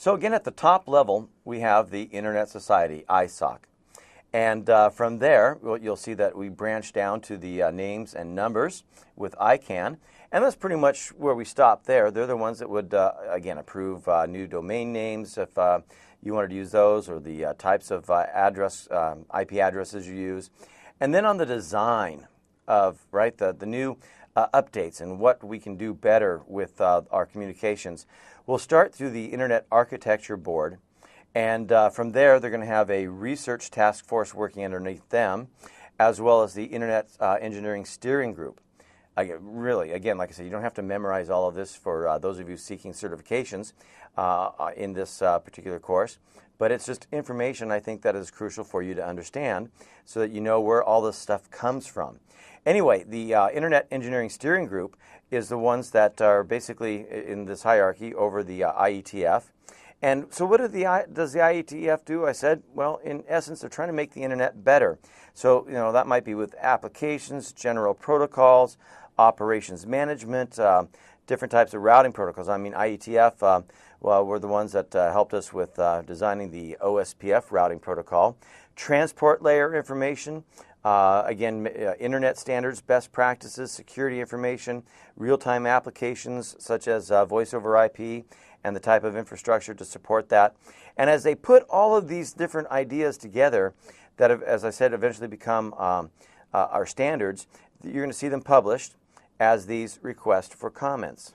So again, at the top level, we have the Internet Society, ISOC. And from there, you'll see that we branch down to the names and numbers with ICANN. And that's pretty much where we stop there. They're the ones that would, again, approve new domain names if you wanted to use those, or the types of IP addresses you use. And then on the design of, the new updates and what we can do better with our communications, we'll start through the Internet Architecture Board. And from there, they're going to have a research task force working underneath them, as well as the Internet Engineering Steering Group. Really, again, like I said, you don't have to memorize all of this for those of you seeking certifications in this particular course, but it's just information I think that is crucial for you to understand so that you know where all this stuff comes from. Anyway, the Internet Engineering Steering Group is the ones that are basically in this hierarchy over the IETF. And so what does the IETF do? I said, well, in essence, they're trying to make the Internet better. So, that might be with applications, general protocols, operations management, different types of routing protocols. I mean, IETF, were the ones that helped us with designing the OSPF routing protocol. Transport layer information, again, Internet standards, best practices, security information, real-time applications such as voice over IP, and the type of infrastructure to support that. And as they put all of these different ideas together that have, as I said, eventually become our standards, you're going to see them published as these requests for comments.